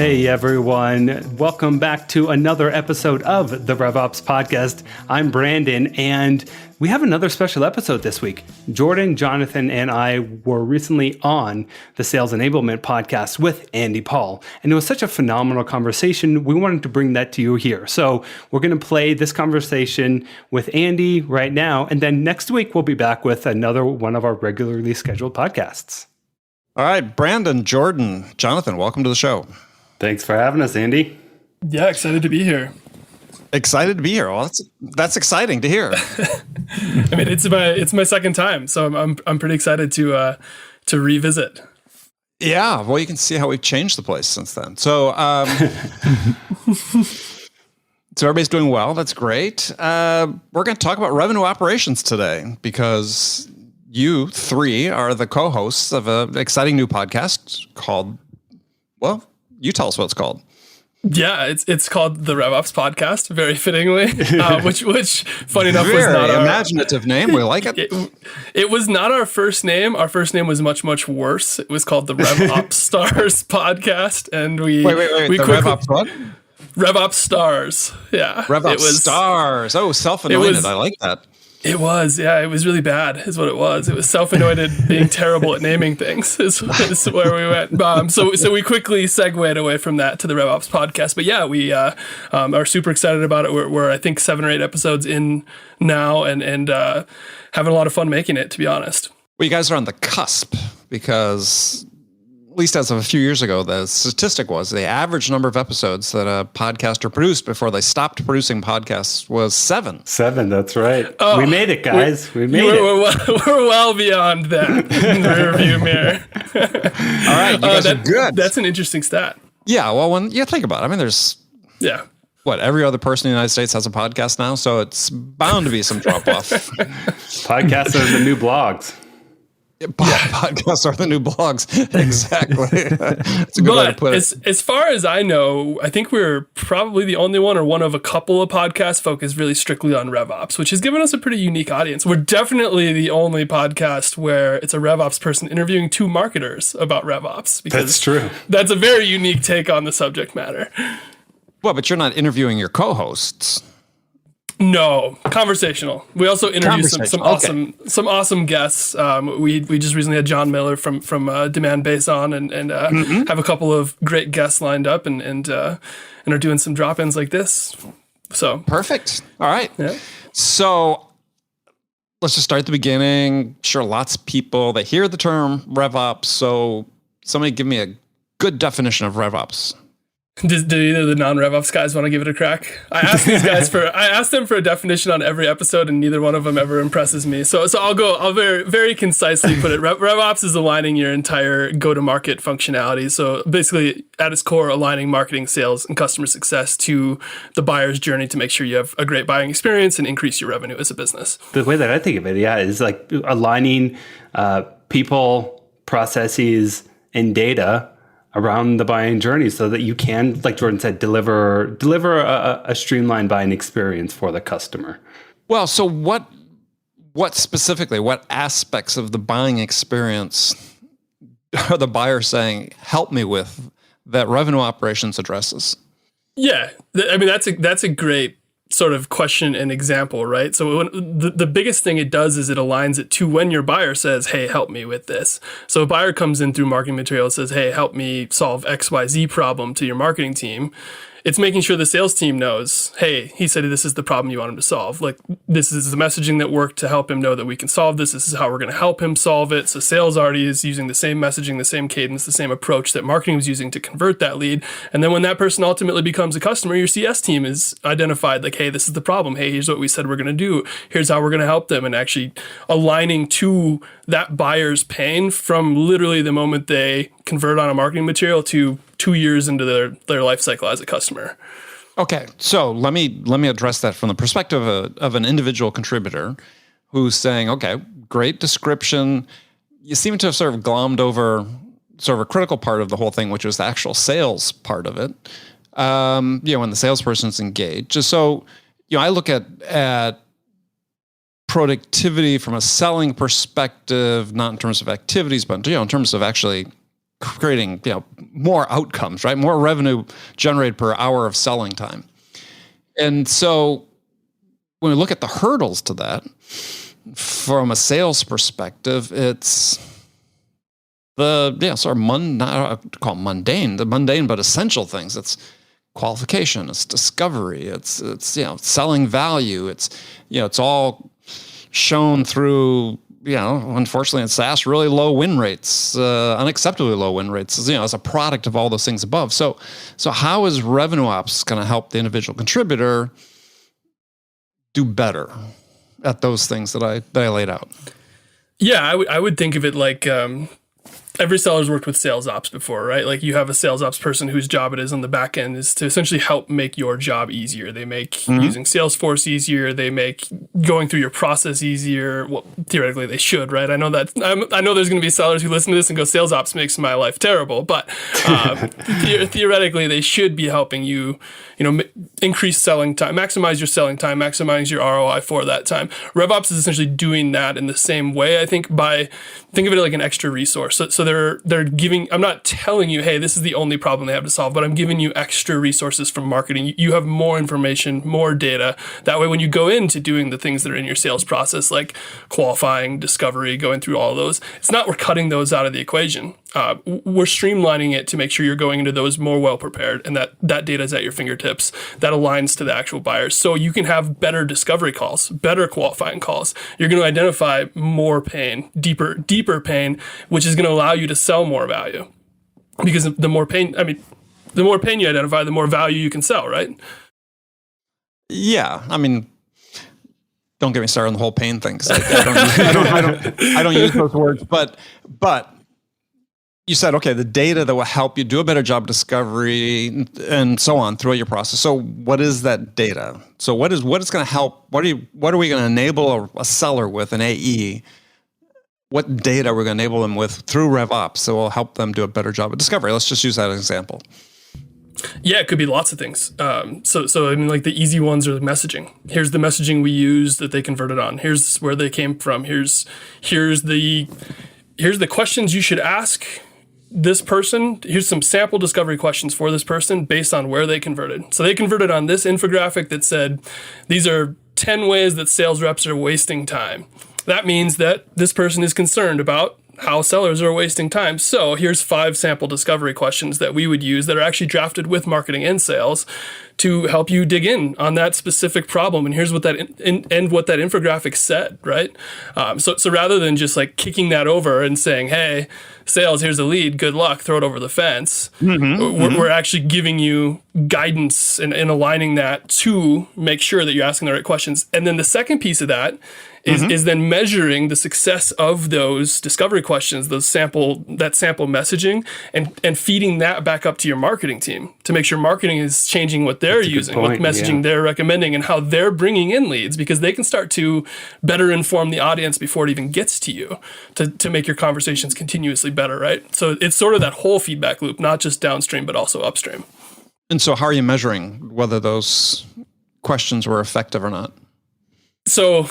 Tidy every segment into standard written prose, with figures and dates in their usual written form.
Hey everyone, welcome back to another episode of the RevOps Podcast. I'm Brandon, and we have another special episode this week. Jordan, Jonathan, and I were recently on the Sales Enablement podcast with Andy Paul, and it was such a phenomenal conversation. We wanted to bring that to you here. So we're going to play this conversation with Andy right now, and then next week we'll be back with another one of our regularly scheduled podcasts. All right, Brandon, Jordan, Jonathan, welcome to the show. Thanks for having us, Andy. Yeah, excited to be here. Excited to be here. Well, that's exciting to hear. I mean, it's my second time, so I'm pretty excited to revisit. Yeah, well, you can see how we've changed the place since then. So, so everybody's doing well. That's great. We're going to talk about revenue operations today because you three are the co-hosts of an exciting new podcast called, well, you tell us what it's called. Yeah, it's called the RevOps Podcast, very fittingly. Which funny enough, very was not our imaginative name. We like it. It was not our first name. Our first name was much worse. It was called the RevOps Stars Podcast, and we wait. We the RevOps what? RevOps Stars. Yeah, RevOps Stars. Oh, self-anointed. I like that. It was, yeah, it was really bad is what it was. It was self-anointed being terrible at naming things is where we went. So we quickly segued away from that to the RevOps Podcast. But yeah, we are super excited about it. We're I think 7 or 8 episodes in now and having a lot of fun making it, to be honest. Well, you guys are on the cusp because, at least as of a few years ago, the statistic was the average number of episodes that a podcaster produced before they stopped producing podcasts was 7. 7, that's right. Oh, we made it, guys. We made it. We're well beyond that in the rearview mirror. All right, you guys are good. That's an interesting stat. Yeah, well, when you think about it, I mean, there's every other person in the United States has a podcast now, so it's bound to be some drop-off. Podcasts are the new blogs. Podcasts are the new blogs. Exactly. That's a good way to put it. As far as I know, I think we're probably the only one or one of a couple of podcasts focused really strictly on RevOps, which has given us a pretty unique audience. We're definitely the only podcast where it's a RevOps person interviewing 2 marketers about RevOps. Because that's true. That's a very unique take on the subject matter. Well, but you're not interviewing your co-hosts. No, conversational. We also interviewed some awesome guests. We just recently had John Miller from Demand Base on, and have a couple of great guests lined up, and are doing some drop-ins like this. So perfect. All right. Yeah. So let's just start at the beginning. Sure, lots of people that hear the term RevOps. So somebody give me a good definition of RevOps. Did either of the non-RevOps guys want to give it a crack? I asked them for a definition on every episode, and neither one of them ever impresses me. So I'll very, very concisely put it. RevOps is aligning your entire go-to-market functionality. So basically, at its core, aligning marketing, sales, and customer success to the buyer's journey to make sure you have a great buying experience and increase your revenue as a business. The way that I think of it, is like aligning people, processes, and data around the buying journey so that you can, like Jordan said, deliver a streamlined buying experience for the customer. Well, so what specifically, what aspects of the buying experience are the buyer saying, help me with, that revenue operations addresses? Yeah, I mean, that's a great sort of question and example, right? So the biggest thing it does is it aligns it to when your buyer says, hey, help me with this. So a buyer comes in through marketing material and says, hey, help me solve XYZ problem to your marketing team. It's making sure the sales team knows, hey, he said this is the problem you want him to solve. Like, this is the messaging that worked to help him know that we can solve this. This is how we're going to help him solve it. So sales already is using the same messaging, the same cadence, the same approach that marketing was using to convert that lead. And then when that person ultimately becomes a customer, your CS team is identified like, hey, this is the problem. Hey, here's what we said we're going to do. Here's how we're going to help them. And actually aligning to that buyer's pain from literally the moment they convert on a marketing material to 2 years into their life cycle as a customer. Okay, so let me address that from the perspective of an individual contributor who's saying, okay, great description. You seem to have sort of glommed over sort of a critical part of the whole thing, which was the actual sales part of it. When the salesperson's engaged. Just so, I look at productivity from a selling perspective, not in terms of activities, but in terms of actually creating, more outcomes, right? More revenue generated per hour of selling time. And so when we look at the hurdles to that, from a sales perspective, it's sort of mundane, the mundane but essential things. It's qualification, it's discovery, it's selling value. It's all shown through, unfortunately in SaaS, really low win rates, unacceptably low win rates, as a product of all those things above. So how is revenue ops going to help the individual contributor do better at those things that I laid out? Yeah, I would think of it like every seller's worked with sales ops before, right? Like you have a sales ops person whose job it is on the back end is to essentially help make your job easier. They make using Salesforce easier. They make going through your process easier. Well, theoretically they should, right? I know that. I know there's going to be sellers who listen to this and go, "Sales ops makes my life terrible," but theoretically they should be helping you, increase selling time, maximize your selling time, maximize your ROI for that time. RevOps is essentially doing that in the same way. I think think of it like an extra resource. So they're giving, I'm not telling you, hey, this is the only problem they have to solve, but I'm giving you extra resources from marketing. You have more information, more data. That way, when you go into doing the things that are in your sales process, like qualifying, discovery, going through all of those, it's not we're cutting those out of the equation. We're streamlining it to make sure you're going into those more well-prepared and that data is at your fingertips, that aligns to the actual buyers. So you can have better discovery calls, better qualifying calls. You're going to identify more pain, deeper pain, which is going to allow you to sell more value. Because the more pain you identify, the more value you can sell, right? Yeah. Don't get me started on the whole pain thing, because I don't use those words, but you said, okay, the data that will help you do a better job of discovery and so on throughout your process. So what is that data? So what is going to help? What are we going to enable a seller with, an AE? What data we're going to enable them with through RevOps that will help them do a better job of discovery? Let's just use that as an example. Yeah, it could be lots of things. So like the easy ones are the messaging. Here's the messaging we use that they converted on. Here's where they came from. Here's the questions you should ask this person. Here's some sample discovery questions for this person based on where they converted. So they converted on this infographic that said, these are 10 ways that sales reps are wasting time. That means that this person is concerned about how sellers are wasting time. So here's 5 sample discovery questions that we would use that are actually drafted with marketing and sales to help you dig in on that specific problem. And here's what that what that infographic said, right? So rather than just like kicking that over and saying, hey, sales, here's a lead, good luck, throw it over the fence. We're actually giving you guidance and aligning that to make sure that you're asking the right questions. And then the second piece of that is then measuring the success of those discovery questions, that sample messaging, and feeding that back up to your marketing team to make sure marketing is changing what they're using, what messaging they're recommending, and how they're bringing in leads, because they can start to better inform the audience before it even gets to you to make your conversations continuously better, right? So it's sort of that whole feedback loop, not just downstream, but also upstream. And so how are you measuring whether those questions were effective or not? So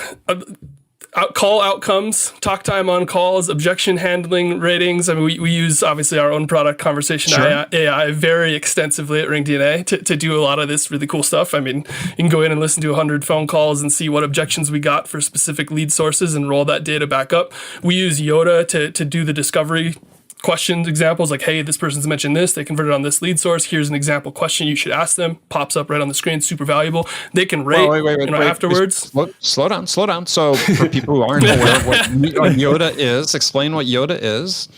call outcomes, talk time on calls, objection handling ratings. We use obviously our own product conversation AI very extensively at RingDNA to do a lot of this really cool stuff. You can go in and listen to 100 phone calls and see what objections we got for specific lead sources and roll that data back up. We use Yoda to do the discovery questions, examples like, hey, this person's mentioned this, they converted on this lead source, here's an example question you should ask them, pops up right on the screen, super valuable. They can rate afterwards. Slow down. So for people who aren't aware of what Yoda is, explain what Yoda is.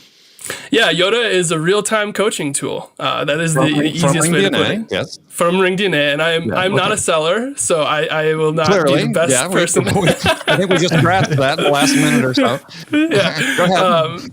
Yeah, Yoda is a real-time coaching tool. That is the easiest way to put it. Yes. From RingDNA, and I'm not a seller, so I will not be the best person. I think we just grasped that in the last minute or so. Yeah. Go ahead.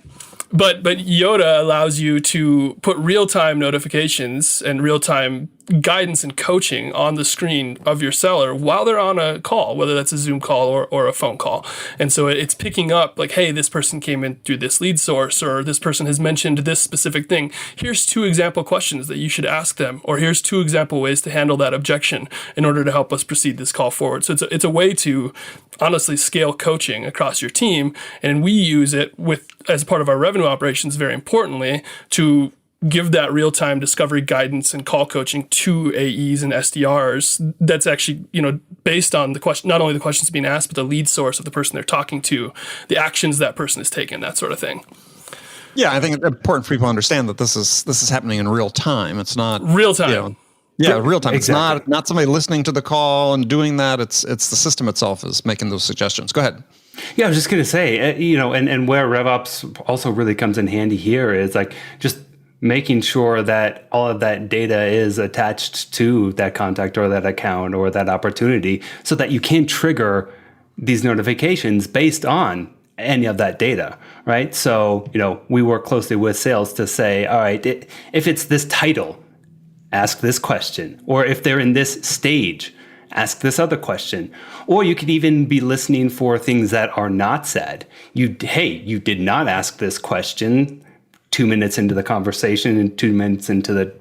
But Yoda allows you to put real-time notifications and real-time guidance and coaching on the screen of your seller while they're on a call, whether that's a Zoom call or a phone call. And so it's picking up like, hey, this person came in through this lead source, or this person has mentioned this specific thing. Here's 2 example questions that you should ask them, or here's 2 example ways to handle that objection in order to help us proceed this call forward. So it's a way to honestly scale coaching across your team. And we use it as part of our revenue operations, very importantly, to give that real-time discovery guidance and call coaching to AEs and SDRs that's actually, based on the question, not only the questions being asked, but the lead source of the person they're talking to, the actions that person is taking, that sort of thing. Yeah, I think it's important for people to understand that this is happening in real time. It's not real time. Real time. Exactly. It's not somebody listening to the call and doing that. It's the system itself is making those suggestions. Go ahead. Yeah, I was just going to say, and where RevOps also really comes in handy here is like just making sure that all of that data is attached to that contact or that account or that opportunity so that you can trigger these notifications based on any of that data, right? So, we work closely with sales to say, all right, if it's this title, ask this question. Or if they're in this stage, ask this other question. Or you could even be listening for things that are not said. You did not ask this question 2 minutes into the conversation and 2 minutes into the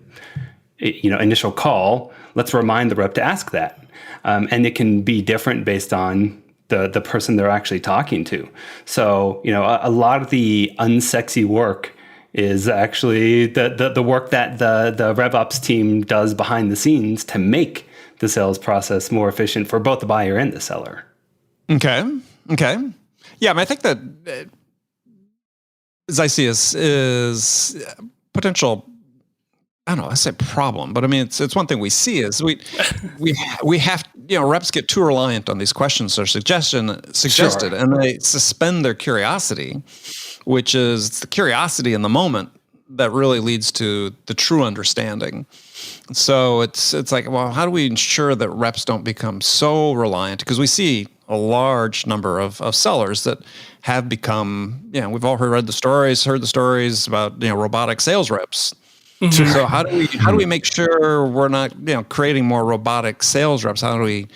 initial call. Let's remind the rep to ask that. And it can be different based on the person they're actually talking to. So, a lot of the unsexy work is actually the work that the RevOps team does behind the scenes to make the sales process more efficient for both the buyer and the seller. Okay. Yeah, I think that, as I see, is potential. I don't know. I say problem, but I mean it's one thing we see is we have reps get too reliant on these questions that are suggested, Sure. and they suspend their curiosity, which is the curiosity in the moment that really leads to the true understanding. So it's like, well, how do we ensure that reps don't become so reliant? Because we see a large number of sellers that have become, we've all heard the stories about robotic sales reps. Mm-hmm. So how do we make sure we're not creating more robotic sales reps? How do we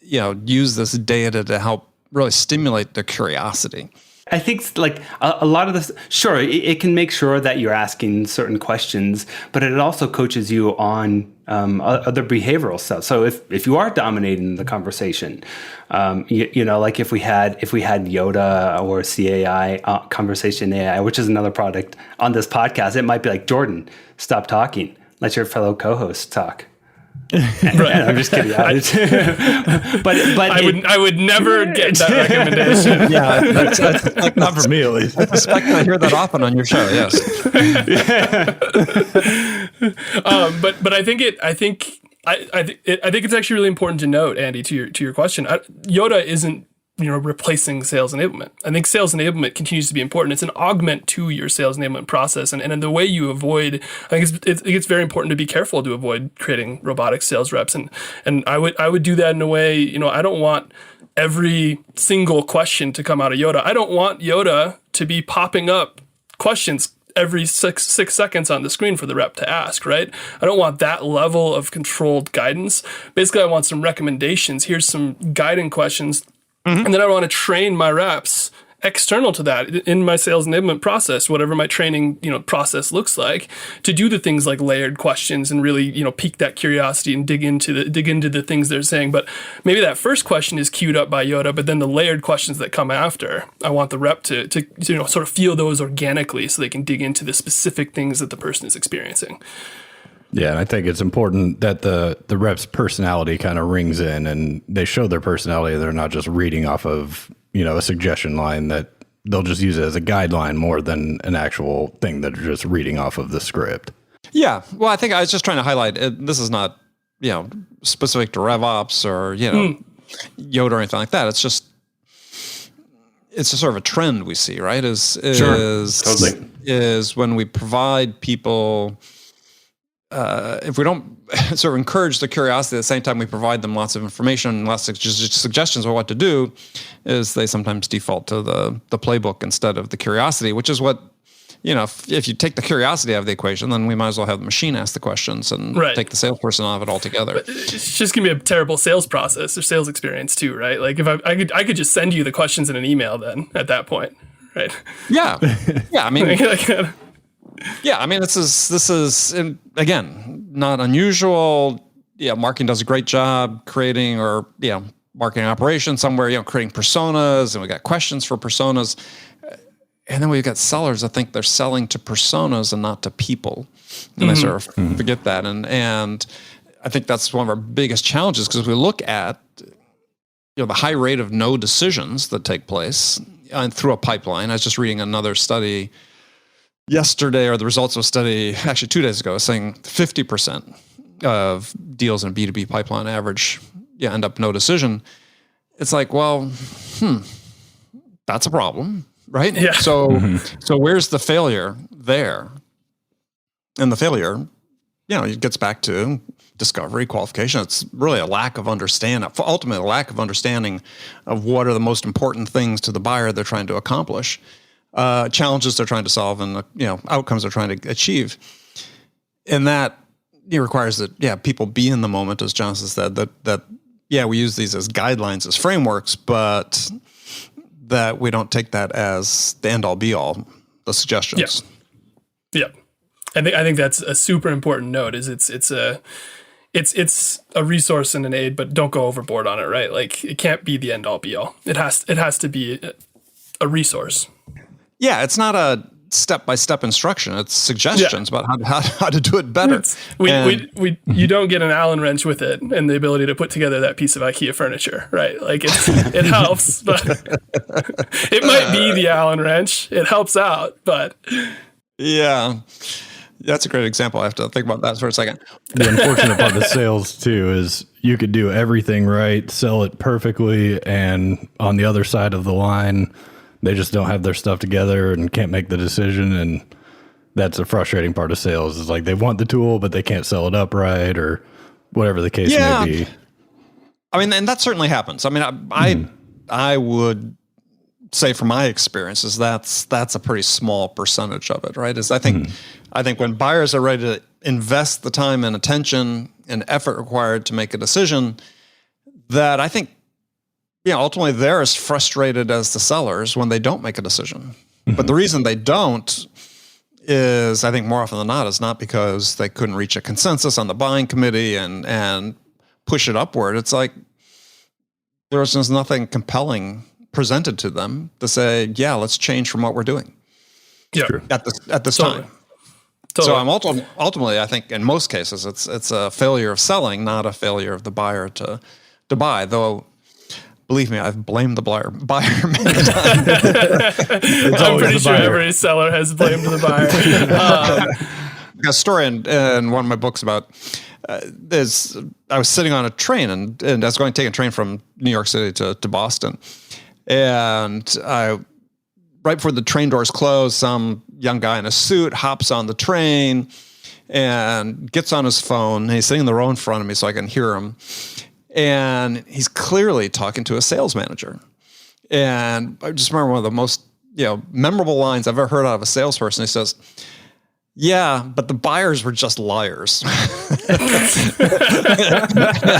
use this data to help really stimulate their curiosity? I think like a lot of this, sure, it can make sure that you're asking certain questions, but it also coaches you on other behavioral stuff. So if you are dominating the conversation, like if we had Yoda or CAI, Conversation AI, which is another product on this podcast, it might be like, Jordan, stop talking. Let your fellow co-host talk. Right. I'm just kidding. but I would never get that recommendation. Yeah, that's like, not for me at least. I suspect I hear that often on your show. Yes. But I think it's actually really important to note, Andy, to your question. Yoda isn't replacing sales enablement. I think sales enablement continues to be important. It's an augment to your sales enablement process. And in the way you avoid, I think it's very important to be careful to avoid creating robotic sales reps. And I would do that in a way, I don't want every single question to come out of Yoda. I don't want Yoda to be popping up questions every six seconds on the screen for the rep to ask, right? I don't want that level of controlled guidance. Basically, I want some recommendations. Here's some guiding questions. Mm-hmm. And then I want to train my reps external to that in my sales enablement process, whatever my training, process looks like, to do the things like layered questions and really, pique that curiosity and dig into the things they're saying. But maybe that first question is queued up by Yoda, but then the layered questions that come after, I want the rep to sort of feel those organically so they can dig into the specific things that the person is experiencing. Yeah, and I think it's important that the rep's personality kind of rings in and they show their personality. They're not just reading off of, a suggestion line that they'll just use it as a guideline more than an actual thing that they're just reading off of the script. Yeah. Well, I think I was just trying to highlight this is not, specific to RevOps or, Yoda or anything like that. It's just sort of a trend we see, right? Totally. Is when we provide people, if we don't sort of encourage the curiosity at the same time we provide them lots of information, lots of suggestions on what to do, is they sometimes default to the playbook instead of the curiosity, which is what, if you take the curiosity out of the equation, then we might as well have the machine ask the questions and take the salesperson out of it altogether. But it's just gonna be a terrible sales process or sales experience too, right? Like if I could just send you the questions in an email then at that point, right? Yeah. Yeah. I mean, yeah, I mean, this is again, not unusual. Yeah, marketing does a great job creating marketing operations somewhere, creating personas, and we got questions for personas. And then we've got sellers that think they're selling to personas and not to people. And they sort of forget that. And I think that's one of our biggest challenges, because we look at the high rate of no decisions that take place through a pipeline. I was just reading another study yesterday, or the results of a study actually 2 days ago, saying 50% of deals in a B2B pipeline average end up no decision. It's like, well, that's a problem. Right? Yeah. So where's the failure there? And the failure, it gets back to discovery, qualification. It's really a lack of understanding, ultimately a lack of understanding of what are the most important things to the buyer they're trying to accomplish, challenges they're trying to solve, and outcomes they're trying to achieve. And that requires that people be in the moment, as Jonathan said. That we use these as guidelines, as frameworks, but that we don't take that as the end all be all, the suggestions. Yeah. I think that's a super important note. Is it's a resource and an aid, but don't go overboard on it, right? Like, it can't be the end all be all. It has to be a resource. Yeah, it's not a step-by-step instruction. It's suggestions about how to do it better. You don't get an Allen wrench with it and the ability to put together that piece of IKEA furniture, right? Like, it helps, but it might be the Allen wrench. It helps out, but yeah, that's a great example. I have to think about that for a second. The unfortunate part of sales too is you could do everything right, sell it perfectly, and on the other side of the line, they just don't have their stuff together and can't make the decision. And that's a frustrating part of sales, is like they want the tool, but they can't sell it upright, or whatever the case may be. I mean, and that certainly happens. I mean, I would say from my experiences, that's a pretty small percentage of it, right? I think when buyers are ready to invest the time and attention and effort required to make a decision, that I think, ultimately they're as frustrated as the sellers when they don't make a decision. But the reason they don't is, I think more often than not, is not because they couldn't reach a consensus on the buying committee and push it upward. It's like there was just nothing compelling presented to them to say, let's change from what we're doing at this time. So I'm ultimately, I think in most cases, it's a failure of selling, not a failure of the buyer to buy, though. Believe me, I've blamed the buyer many times. I'm pretty sure every seller has blamed the buyer. A story in one of my books about this. I was sitting on a train and I was going to take a train from New York City to Boston. And right before the train doors close, some young guy in a suit hops on the train and gets on his phone. And he's sitting in the row in front of me so I can hear him. And he's clearly talking to a sales manager. And I just remember one of the most memorable lines I've ever heard out of a salesperson. He says, "Yeah, but the buyers were just liars."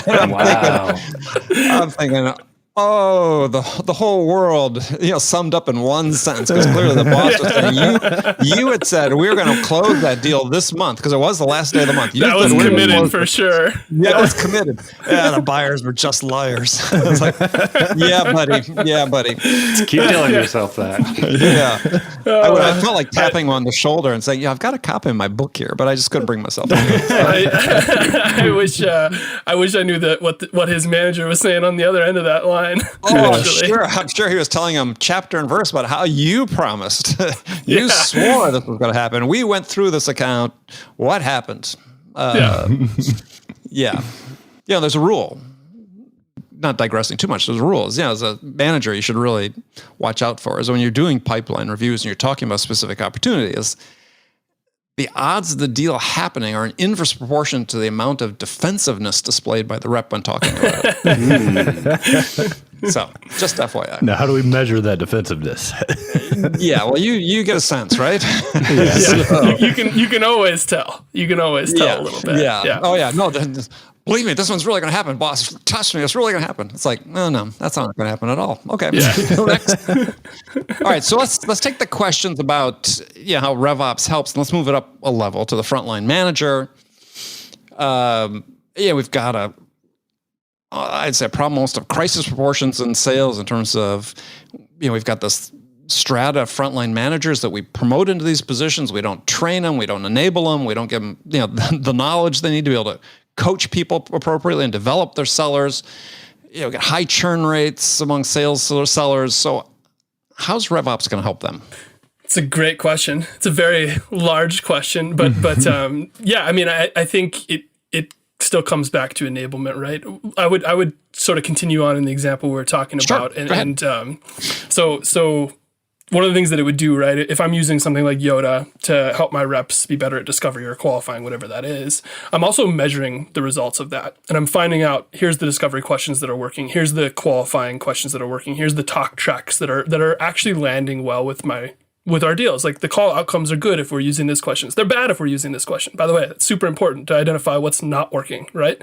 Wow. I'm thinking, oh, the whole world, summed up in one sentence, because clearly the boss was saying, you had said we were going to close that deal this month, because it was the last day of the month. That was committed for sure. Yeah, it was committed. Yeah, the buyers were just liars. I was like, yeah, buddy. Keep telling yourself that. Yeah. I felt like tapping him on the shoulder and saying, I've got a copy of my book here, but I just couldn't bring myself to it. I wish I knew what his manager was saying on the other end of that line. Oh, sure. I'm sure he was telling him chapter and verse about how you promised. You swore this was going to happen. We went through this account. What happened? There's a rule. Not digressing too much, there's rules. As a manager, you should really watch out for is when you're doing pipeline reviews and you're talking about specific opportunities, the odds of the deal happening are in inverse proportion to the amount of defensiveness displayed by the rep when talking about it. So, just FYI. Now, how do we measure that defensiveness? Well, you get a sense, right? You can always tell. You can always tell a little bit. Yeah. Oh, yeah. No, believe me, this one's really going to happen, boss. Trust me, it's really going to happen. It's like, no, that's not going to happen at all. Okay. Next. All right, so let's take the questions about how RevOps helps, and let's move it up a level to the frontline manager. We've got I'd say a problem almost of crisis proportions in sales in terms of, we've got this strata of frontline managers that we promote into these positions. We don't train them. We don't enable them. We don't give them, the knowledge they need to be able to coach people appropriately and develop their sellers. Get high churn rates among sales sellers. So how's RevOps going to help them? It's a great question. It's a very large question, but yeah, I mean, I think it still comes back to enablement, right? I would sort of continue on in the example we were talking about, and so one of the things that it would do, right? If I'm using something like Yoda to help my reps be better at discovery or qualifying, whatever that is, I'm also measuring the results of that. And I'm finding out, here's the discovery questions that are working. Here's the qualifying questions that are working. Here's the talk tracks that are actually landing well with our deals. Like the call outcomes are good if we're using these questions. They're bad if we're using this question. By the way, it's super important to identify what's not working, right?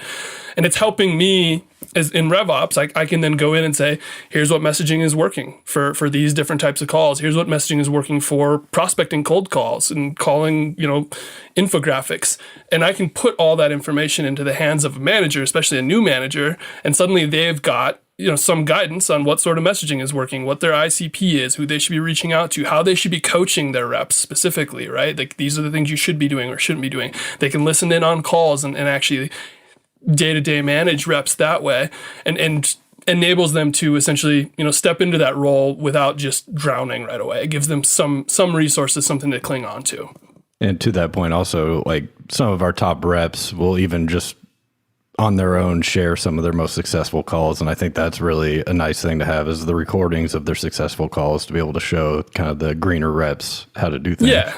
And it's helping me as in RevOps. I can then go in and say, here's what messaging is working for these different types of calls. Here's what messaging is working for prospecting cold calls and calling, infographics. And I can put all that information into the hands of a manager, especially a new manager, and suddenly they've got some guidance on what sort of messaging is working, what their ICP is, who they should be reaching out to, how they should be coaching their reps specifically, right? Like these are the things you should be doing or shouldn't be doing. They can listen in on calls and actually day-to-day manage reps that way, and enables them to essentially, step into that role without just drowning right away. It gives them some resources, something to cling on to. And to that point also, like some of our top reps will even just on their own share some of their most successful calls. And I think that's really a nice thing to have, is the recordings of their successful calls to be able to show kind of the greener reps how to do things. Yeah.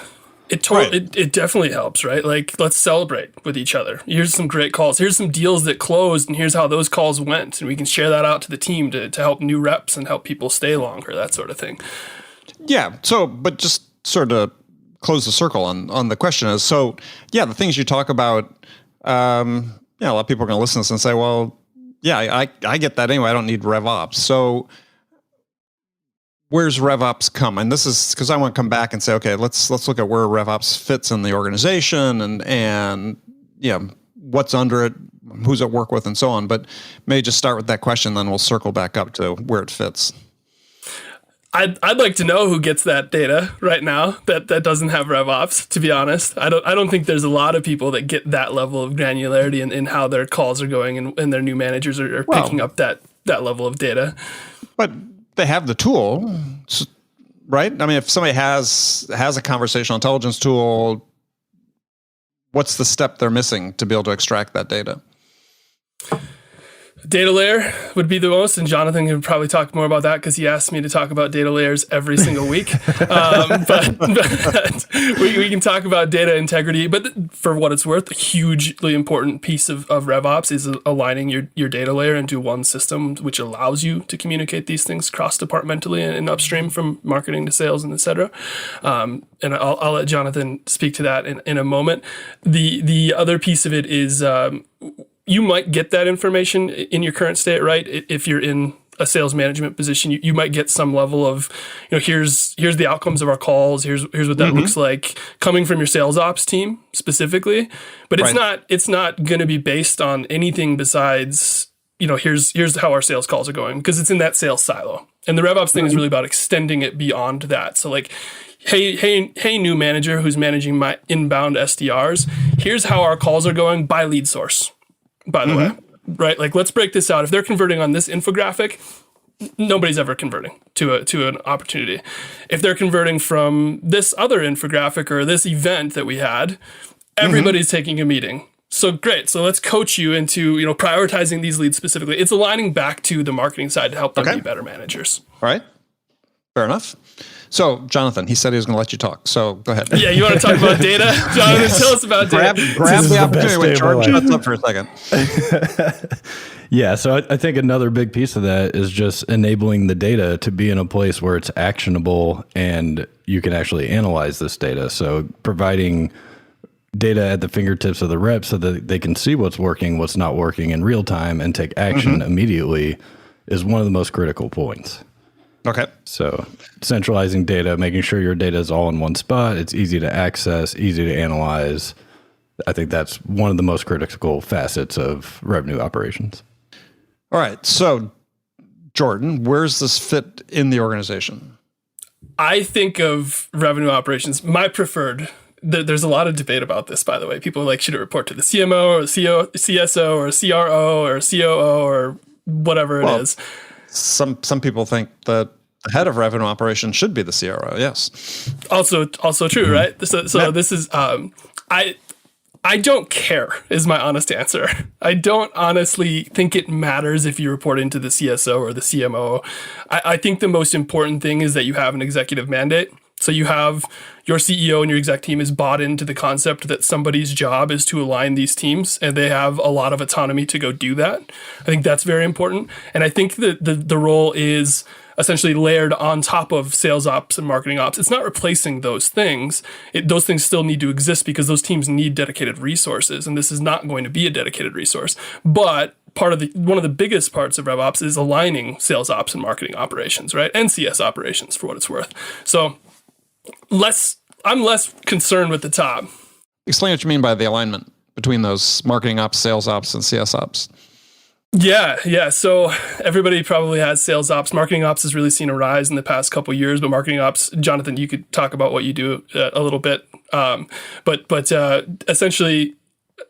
It definitely helps, right? Like, let's celebrate with each other. Here's some great calls. Here's some deals that closed, and here's how those calls went. And we can share that out to the team to help new reps and help people stay longer, that sort of thing. Yeah. So, but just sort of close the circle on the question is, so yeah, the things you talk about, a lot of people are going to listen to this and say, well, yeah, I get that anyway. I don't need RevOps. So where's RevOps come? And this is because I want to come back and say, okay, let's look at where RevOps fits in the organization and what's under it, who's it work with, and so on. But maybe just start with that question, then we'll circle back up to where it fits. I'd like to know who gets that data right now that doesn't have RevOps, to be honest. I don't think there's a lot of people that get that level of granularity in how their calls are going and their new managers are picking up that level of data. But they have the tool, right? I mean, if somebody has a conversational intelligence tool, what's the step they're missing to be able to extract that data? Data layer would be the most, and Jonathan can probably talk more about that because he asked me to talk about data layers every single week. But we can talk about data integrity. But for what it's worth, a hugely important piece of RevOps is aligning your data layer into one system, which allows you to communicate these things cross-departmentally and upstream from marketing to sales and et cetera. And I'll let Jonathan speak to that in a moment. The other piece of it is you might get that information in your current state, right? If you're in a sales management position, you might get some level of, here's the outcomes of our calls. Here's what that looks like coming from your sales ops team specifically. But it's not going to be based on anything besides, here's how our sales calls are going, because it's in that sales silo. And the RevOps thing is really about extending it beyond that. So like, hey, new manager who's managing my inbound SDRs, here's how our calls are going by lead source. By the way, right? Like, let's break this out. If they're converting on this infographic, nobody's ever converting to an opportunity. If they're converting from this other infographic or this event that we had, everybody's taking a meeting. So great. So let's coach you into, prioritizing these leads specifically. It's aligning back to the marketing side to help them be better managers. All right. Fair enough. So, Jonathan, he said he was going to let you talk. So, go ahead. Yeah, you want to talk about data? Jonathan, tell us about data. Grab the opportunity. Wait, George, shut up for a second. Yeah, so I think another big piece of that is just enabling the data to be in a place where it's actionable and you can actually analyze this data. So, providing data at the fingertips of the reps so that they can see what's working, what's not working in real time and take action immediately is one of the most critical points. Okay. So centralizing data, making sure your data is all in one spot, it's easy to access, easy to analyze. I think that's one of the most critical facets of revenue operations. All right. So, Jordan, where's this fit in the organization? I think of revenue operations, my preferred. There's a lot of debate about this, by the way. People are like, should it report to the CMO or CSO or CRO or COO or whatever it is? Some people think that the head of revenue operations should be the CRO. Yes. Also true, right? So this is I don't care is my honest answer. I don't honestly think it matters if you report into the CSO or the CMO. I think the most important thing is that you have an executive mandate. So you have your CEO and your exec team is bought into the concept that somebody's job is to align these teams, and they have a lot of autonomy to go do that. I think that's very important. And I think that the role is essentially layered on top of sales ops and marketing ops. It's not replacing those things. Those things still need to exist because those teams need dedicated resources, and this is not going to be a dedicated resource. But one of the biggest parts of RevOps is aligning sales ops and marketing operations, right? And CS operations, for what it's worth. So I'm less concerned with the top. Explain what you mean by the alignment between those marketing ops, sales ops, and CS ops. Yeah. So everybody probably has sales ops. Marketing ops has really seen a rise in the past couple of years, but marketing ops, Jonathan, you could talk about what you do a little bit. But essentially,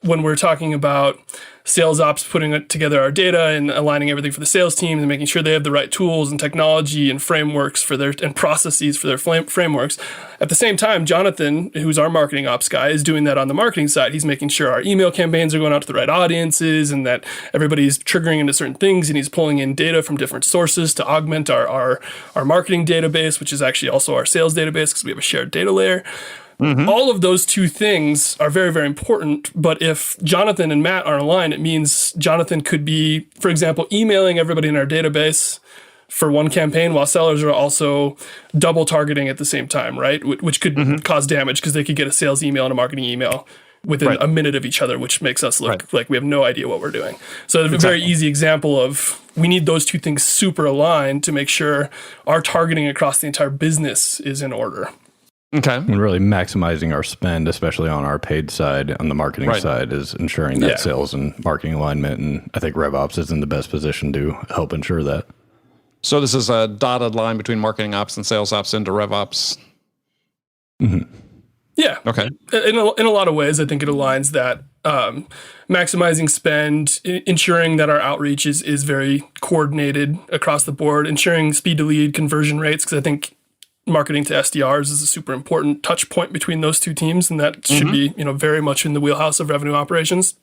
when we're talking about sales ops putting together our data and aligning everything for the sales team and making sure they have the right tools and technology and frameworks and processes for their frameworks. At the same time, Jonathan, who's our marketing ops guy, is doing that on the marketing side. He's making sure our email campaigns are going out to the right audiences and that everybody's triggering into certain things, and he's pulling in data from different sources to augment our marketing database, which is actually also our sales database because we have a shared data layer. Mm-hmm. All of those two things are very, very important. But if Jonathan and Matt are aligned, it means Jonathan could be, for example, emailing everybody in our database for one campaign while sellers are also double targeting at the same time, right? Which could cause damage because they could get a sales email and a marketing email within a minute of each other, which makes us look like we have no idea what we're doing. So it's a very easy example of we need those two things super aligned to make sure our targeting across the entire business is in order. Okay. And really maximizing our spend, especially on our paid side, on the marketing side, is ensuring that sales and marketing alignment. And I think RevOps is in the best position to help ensure that. So this is a dotted line between marketing ops and sales ops into RevOps. Mm-hmm. Yeah. Okay. In a lot of ways, I think it aligns that maximizing spend, ensuring that our outreach is very coordinated across the board, ensuring speed to lead, conversion rates, because I think marketing to SDRs is a super important touch point between those two teams, and that should be, very much in the wheelhouse of revenue operations.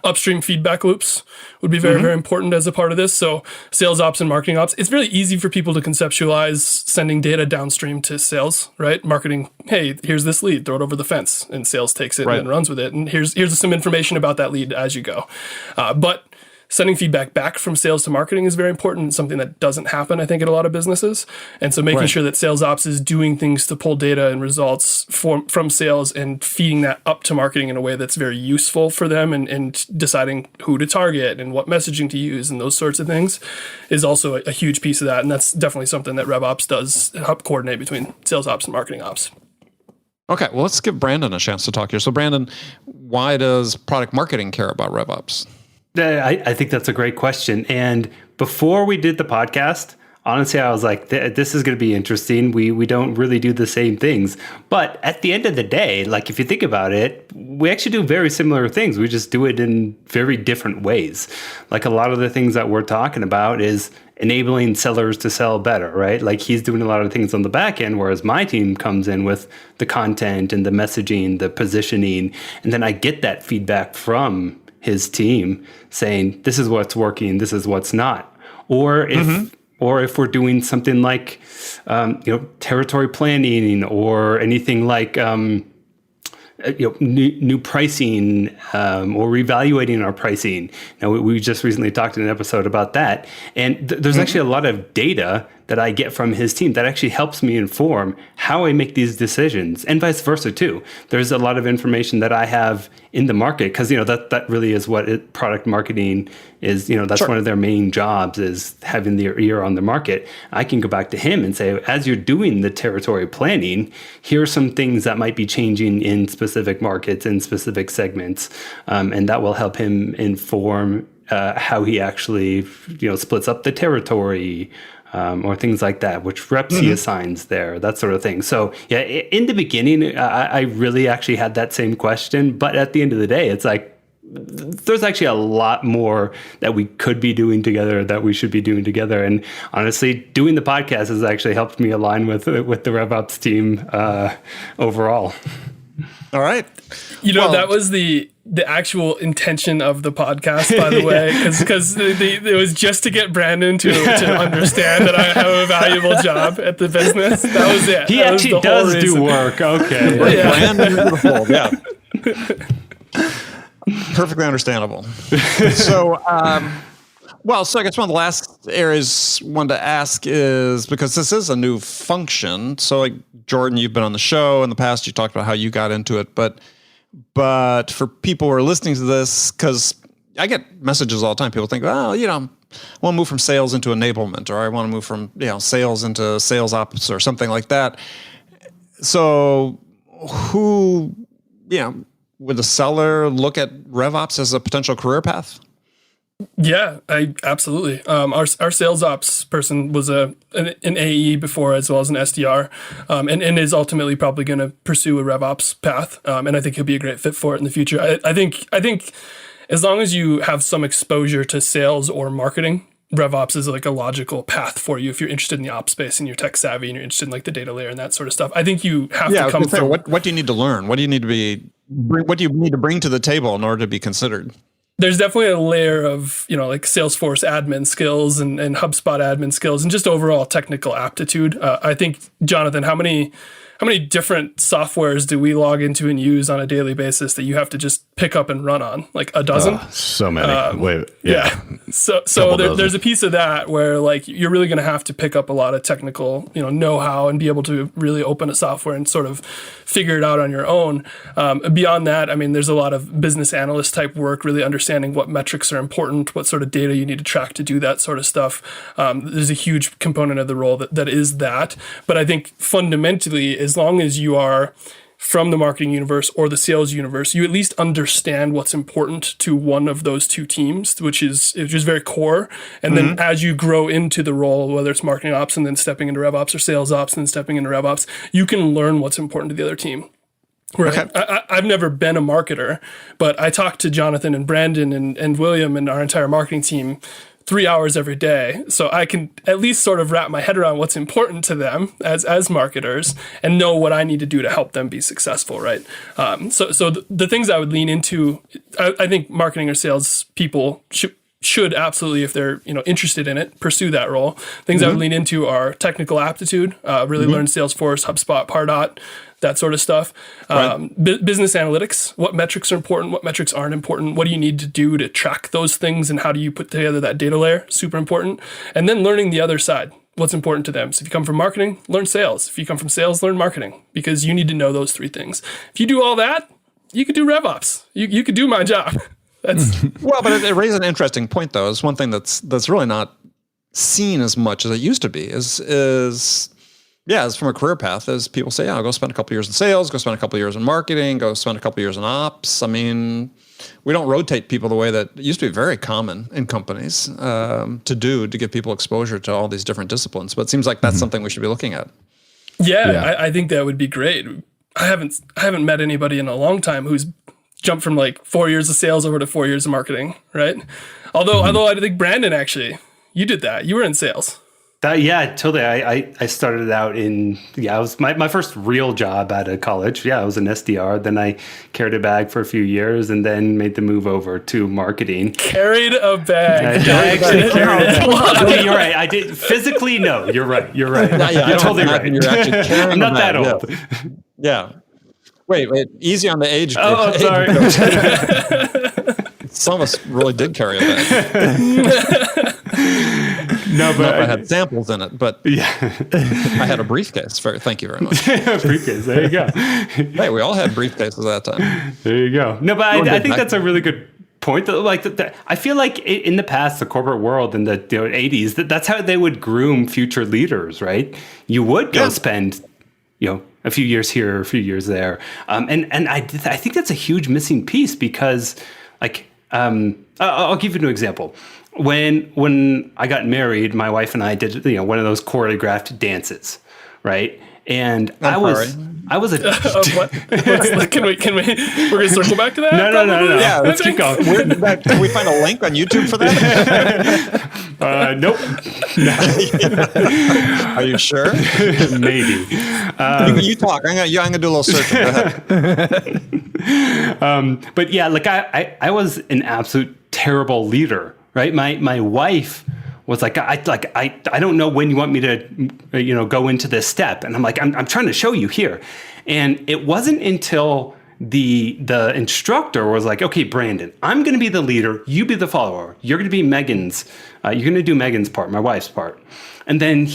Upstream feedback loops would be very, very important as a part of this. So sales ops and marketing ops, it's really easy for people to conceptualize sending data downstream to sales, right? Marketing, hey, here's this lead, throw it over the fence, and sales takes it and runs with it. And here's some information about that lead as you go. But sending feedback back from sales to marketing is very important. It's something that doesn't happen, I think, at a lot of businesses. And so making sure that sales ops is doing things to pull data and results from sales and feeding that up to marketing in a way that's very useful for them and deciding who to target and what messaging to use and those sorts of things is also a huge piece of that. And that's definitely something that RevOps does help coordinate between sales ops and marketing ops. Okay, well, let's give Brandon a chance to talk here. So Brandon, why does product marketing care about RevOps? I think that's a great question. And before we did the podcast, honestly, I was like, this is going to be interesting. We don't really do the same things. But at the end of the day, like if you think about it, we actually do very similar things. We just do it in very different ways. Like a lot of the things that we're talking about is enabling sellers to sell better, right? Like he's doing a lot of things on the back end, whereas my team comes in with the content and the messaging, the positioning. And then I get that feedback from his team saying, this is what's working, this is what's not. Or if we're doing something like, territory planning or anything like, new pricing or reevaluating our pricing. Now, we just recently talked in an episode about that. And there's actually a lot of data that I get from his team that actually helps me inform how I make these decisions, and vice versa too. There's a lot of information that I have in the market because that really is what product marketing is. That's one of their main jobs, is having their ear on the market. I can go back to him and say, as you're doing the territory planning, here are some things that might be changing in specific markets and specific segments, and that will help him inform how he actually splits up the territory. or things like that, which reps he assigns there, that sort of thing. So yeah, in the beginning, I really actually had that same question, but at the end of the day, it's like, there's actually a lot more that we could be doing together, that we should be doing together. And honestly, doing the podcast has actually helped me align with the RevOps team overall. All right. That was the actual intention of the podcast, by the way, because it was just to get Brandon to understand that I have a valuable job at the business. That was it. He actually does do work. Okay. Brandon into the fold. Yeah. Perfectly understandable. So, so I guess one of the last areas I wanted to ask is, because this is a new function. So, like, Jordan, you've been on the show in the past. You talked about how you got into it, but for people who are listening to this, because I get messages all the time. People think, I want to move from sales into enablement, or I want to move from sales into sales ops, or something like that. So, would the seller look at RevOps as a potential career path? Yeah, absolutely. Our sales ops person was an AE before, as well as an SDR, and is ultimately probably going to pursue a RevOps path. And I think he'll be a great fit for it in the future. I think as long as you have some exposure to sales or marketing, RevOps is like a logical path for you if you're interested in the ops space and you're tech savvy and you're interested in like the data layer and that sort of stuff. I think you have to come from what do you need to learn? What do you need to bring to the table in order to be considered? There's definitely a layer of, like Salesforce admin skills and HubSpot admin skills and just overall technical aptitude. I think, Jonathan, how many different softwares do we log into and use on a daily basis that you have to just pick up and run on? Like a dozen? So many. So there's a piece of that where like you're really going to have to pick up a lot of technical, know-how and be able to really open a software and sort of figure it out on your own. Beyond that, I mean, there's a lot of business analyst type work, really understanding what metrics are important, what sort of data you need to track to do that sort of stuff. There's a huge component of the role that is that. But I think fundamentally, as long as you are from the marketing universe or the sales universe, you at least understand what's important to one of those two teams, which is very core. And then as you grow into the role, whether it's marketing ops and then stepping into RevOps, or sales ops and then stepping into RevOps, you can learn what's important to the other team. Right. Okay. I've never been a marketer, but I talk to Jonathan and Brandon and William and our entire marketing team 3 hours every day. So I can at least sort of wrap my head around what's important to them as marketers and know what I need to do to help them be successful, right? So the things I would lean into, I think marketing or sales people should absolutely, if they're interested in it, pursue that role. Things I would lean into are technical aptitude, really learn Salesforce, HubSpot, Pardot, that sort of stuff. Right. Business analytics, what metrics are important, what metrics aren't important, what do you need to do to track those things, and how do you put together that data layer, super important. And then learning the other side, what's important to them. So if you come from marketing, learn sales. If you come from sales, learn marketing, because you need to know those three things. If you do all that, you could do RevOps. You could do my job. Well, but it raises an interesting point, though. It's one thing that's really not seen as much as it used to be. Is from a career path, as people say, I'll go spend a couple of years in sales, go spend a couple of years in marketing, go spend a couple of years in ops. I mean, we don't rotate people the way that it used to be very common in companies to give people exposure to all these different disciplines. But it seems like that's something we should be looking at. Yeah. I think that would be great. I haven't met anybody in a long time who's jumped from like 4 years of sales over to 4 years of marketing, right? Although I think Brandon, actually, you did that. You were in sales. Totally. I started out I was my first real job out of college. Yeah, I was an SDR. Then I carried a bag for a few years and then made the move over to marketing. Carried a bag. I actually carried a bag. Okay, you're right. I did physically. No, you're right. You're totally right. You're actually carrying I'm not that old. Yeah. Wait. Easy on the age. Oh, sorry. Some of us really did carry a bag. No, but I had samples in it, but I had a briefcase. Thank you very much. Briefcase. There you go. Hey, we all had briefcases at that time. There you go. No, but I think that's a really good point. I feel like in the past, the corporate world in the 80s, that's how they would groom future leaders, right? You would go spend, a few years here, a few years there, and I think that's a huge missing piece because, like, I'll give you an example. When I got married, my wife and I did one of those choreographed dances, right? And I was what? Can we? We're gonna circle back to that. No. Yeah, let's keep going. Can we find a link on YouTube for that? Nope. Are you sure? Maybe. You talk. I'm gonna do a little searching. Go ahead. But yeah, like I was an absolute terrible leader, right? My wife was like, I don't know when you want me to, go into this step. And I'm like, I'm trying to show you here. And it wasn't until the instructor was like, okay, Brandon, I'm going to be the leader. You be the follower. You're going to be Megan's. You're going to do Megan's part, my wife's part. And then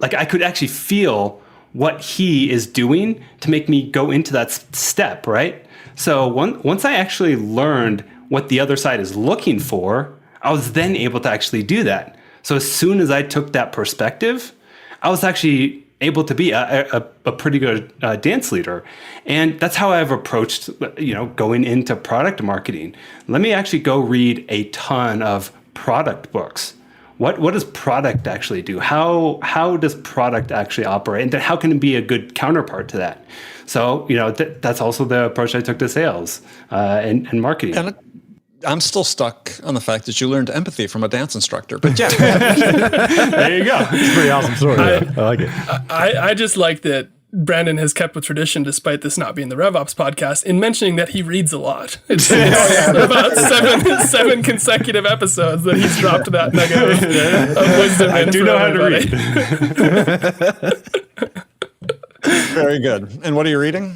I could actually feel what he is doing to make me go into that step, right? So once I actually learned what the other side is looking for, I was then able to actually do that. So as soon as I took that perspective, I was actually able to be a pretty good dance leader. And that's how I've approached, going into product marketing. Let me actually go read a ton of product books. What does product actually do? How does product actually operate? And then how can it be a good counterpart to that? So, that's also the approach I took to sales and marketing. And I'm still stuck on the fact that you learned empathy from a dance instructor. But yeah, there you go. It's a pretty awesome story. I like it. I just like that Brandon has kept with tradition, despite this not being the RevOps podcast, in mentioning that he reads a lot. It's about seven consecutive episodes that he's dropped that nugget of wisdom. I do know how to read. Very good. And what are you reading?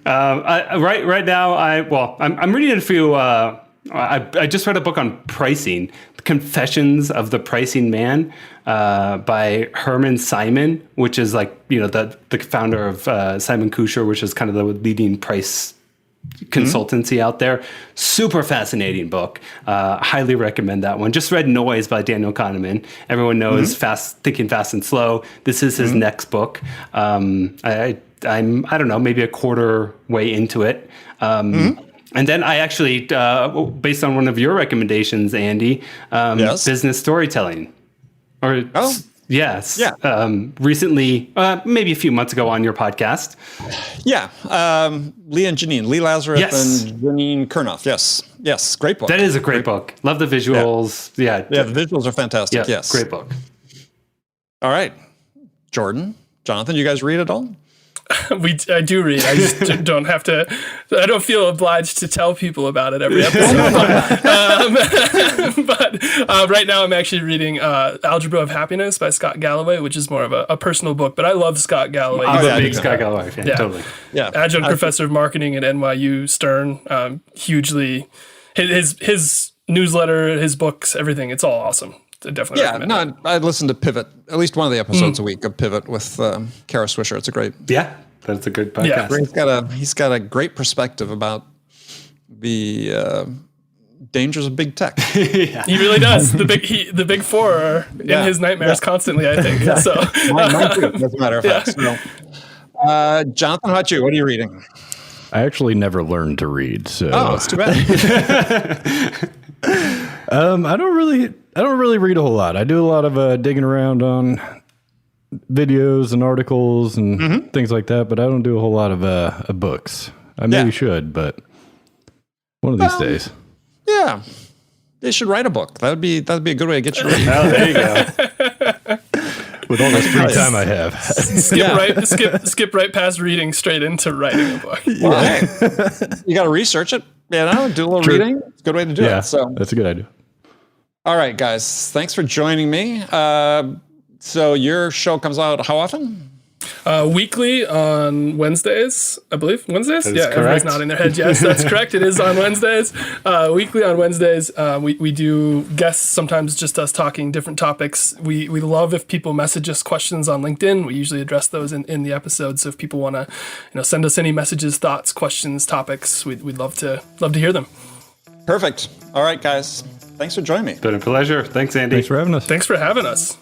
Right now, I'm reading a few. I just read a book on pricing, Confessions of the Pricing Man, by Herman Simon, which is the founder of Simon Kucher, which is kind of the leading price consultancy out there. Super fascinating book. Highly recommend that one. Just read Noise by Daniel Kahneman. Everyone knows Thinking Fast and Slow. This is his next book. I'm I don't know, maybe a quarter way into it. And then I actually, based on one of your recommendations, Andy, business storytelling. Yes. Yeah. Recently, maybe a few months ago on your podcast. Yeah. Lee Lazarus and Janine Kurnoff. Yes. Great book. That is a great book. Love the visuals. Yeah. The visuals are fantastic. Yeah, yes. Great book. All right. Jordan, Jonathan, you guys read at all? I do read. I just don't have to. I don't feel obliged to tell people about it every episode. But right now, I'm actually reading "Algebra of Happiness" by Scott Galloway, which is more of a personal book. But I love Scott Galloway. I'm a big Scott Galloway fan. Yeah, totally. Yeah, adjunct professor of marketing at NYU Stern. Hugely, his newsletter, his books, everything. It's all awesome. Definitely. Yeah, I listen to Pivot, at least one of the episodes a week of Pivot with Kara Swisher. It's a great. Yeah, that's a good podcast. Yeah, he's got a great perspective about the dangers of big tech. Yeah. He really does. The big four are in his nightmares constantly, I think. So mine too, as a matter of fact. So, Jonathan, how about you? What are you reading? I actually never learned to read, so it's too bad. I don't really read a whole lot. I do a lot of digging around on videos and articles and things like that, but I don't do a whole lot of books. I maybe should, but one of these days. Yeah, they should write a book. That'd be a good way to get you reading. Oh, there you go. With all this free time I have, skip right past reading straight into writing a book. Well, hey, you got to research it. Do a little reading. It's a good way to do it. So that's a good idea. All right, guys. Thanks for joining me. So your show comes out how often? Weekly on Wednesdays, I believe. Wednesdays? That is correct. Everybody's nodding their head. Yes, that's correct. It is on Wednesdays. Weekly on Wednesdays. We do guests, sometimes just us talking different topics. We love if people message us questions on LinkedIn. We usually address those in the episode. So if people want to send us any messages, thoughts, questions, topics, we'd love to hear them. Perfect. All right, guys. Thanks for joining me. It's been a pleasure. Thanks, Andy. Thanks for having us. Thanks for having us.